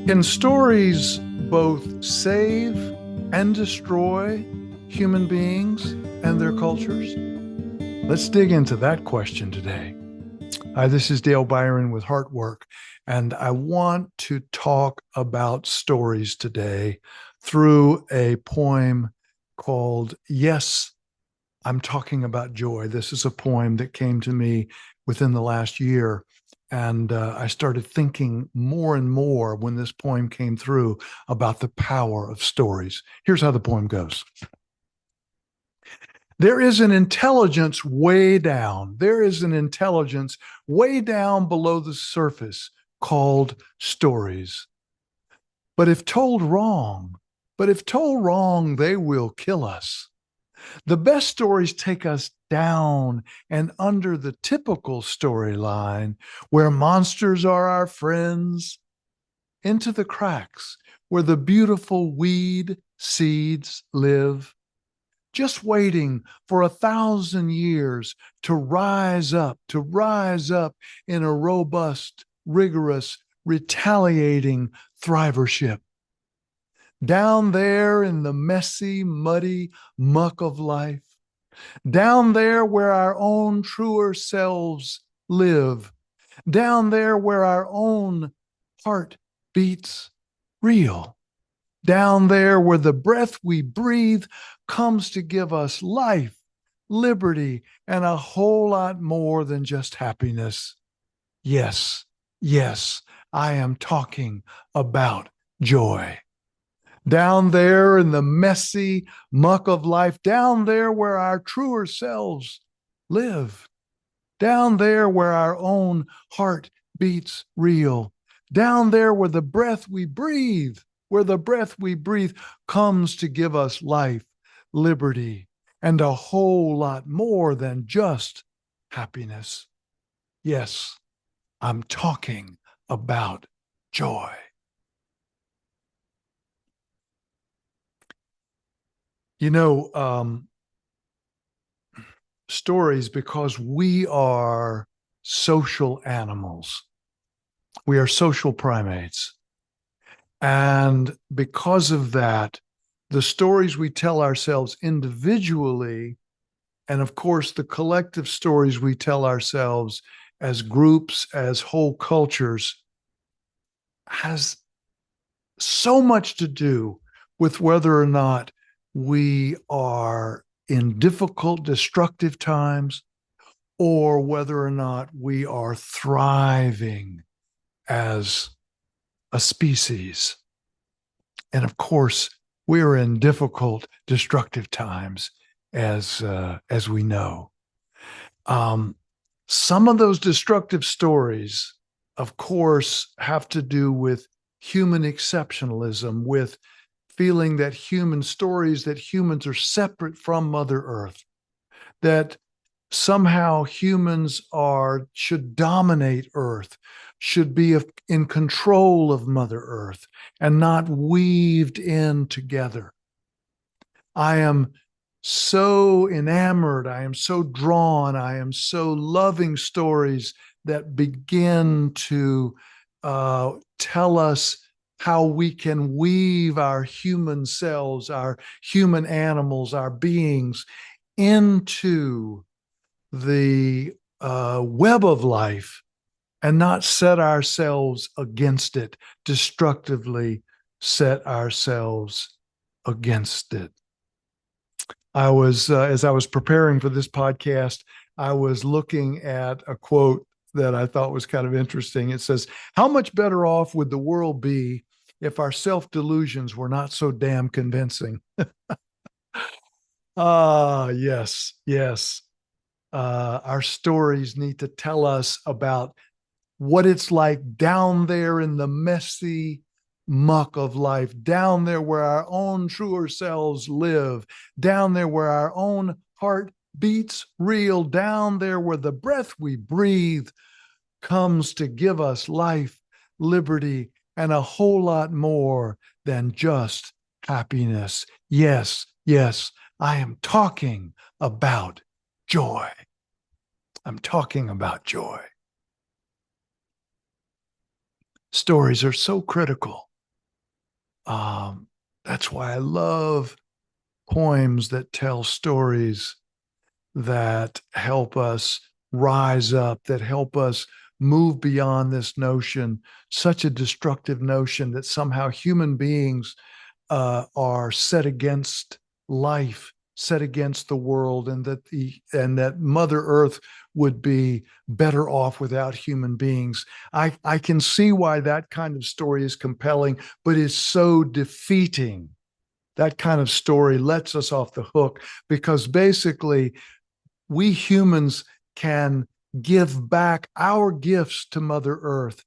Can stories both save and destroy human beings and their cultures? Let's dig into that question today. Hi, this is Dale Byron with Heartwork, and I want to talk about stories today through a poem called Yes, I'm Talking About Joy. This is a poem that came to me within the last year. And I started thinking more and more when this poem came through about the power of stories. Here's how the poem goes. There is an intelligence way down. There is an intelligence way down below the surface called stories. But if told wrong, they will kill us. The best stories take us down and under the typical storyline where monsters are our friends, into the cracks where the beautiful weed seeds live, just waiting for 1,000 years to rise up in a robust, rigorous, retaliating thrivership. Down there in the messy, muddy muck of life, down there where our own truer selves live, down there where our own heart beats real, down there where the breath we breathe comes to give us life, liberty, and a whole lot more than just happiness. Yes, yes, I am talking about joy. Down there in the messy muck of life, down there where our truer selves live, down there where our own heart beats real, down there where the breath we breathe, comes to give us life, liberty, and a whole lot more than just happiness. Yes, I'm talking about joy. You know, stories, because we are social animals, we are social primates. And because of that, the stories we tell ourselves individually, and of course, the collective stories we tell ourselves as groups, as whole cultures, has so much to do with whether or not we are in difficult, destructive times, or whether or not we are thriving as a species. And of course, we're in difficult, destructive times, as we know. Um, some of those destructive stories, of course, have to do with human exceptionalism, with feeling that human stories, that humans are separate from Mother Earth, that somehow humans should dominate Earth, should be in control of Mother Earth and not weaved in together. I am so enamored, I am so drawn, I am so loving stories that begin to tell us how we can weave our human selves, our human animals, our beings into the web of life and not set ourselves against it, destructively set ourselves against it. As I was preparing for this podcast, I was looking at a quote that I thought was kind of interesting. It says, "How much better off would the world be if our self delusions were not so damn convincing?" Ah, yes, yes. Our stories need to tell us about what it's like down there in the messy muck of life, down there where our own truer selves live, down there where our own heart beats real, down there where the breath we breathe comes to give us life, liberty, and a whole lot more than just happiness. Yes, yes, I am talking about joy. I'm talking about joy. Stories are so critical. That's why I love poems that tell stories that help us rise up, that help us move beyond this notion, such a destructive notion that somehow human beings are set against life, set against the world, and that Mother Earth would be better off without human beings. I can see why that kind of story is compelling, but is so defeating. That kind of story lets us off the hook because basically we humans can give back our gifts to Mother Earth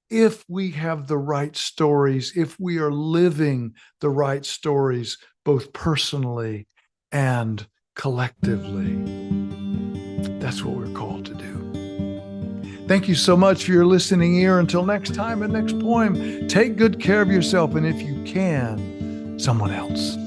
if we have the right stories, if we are living the right stories, both personally and collectively. That's what we're called to do. Thank you so much for your listening ear. Until next time and next poem, take good care of yourself, and if you can, someone else.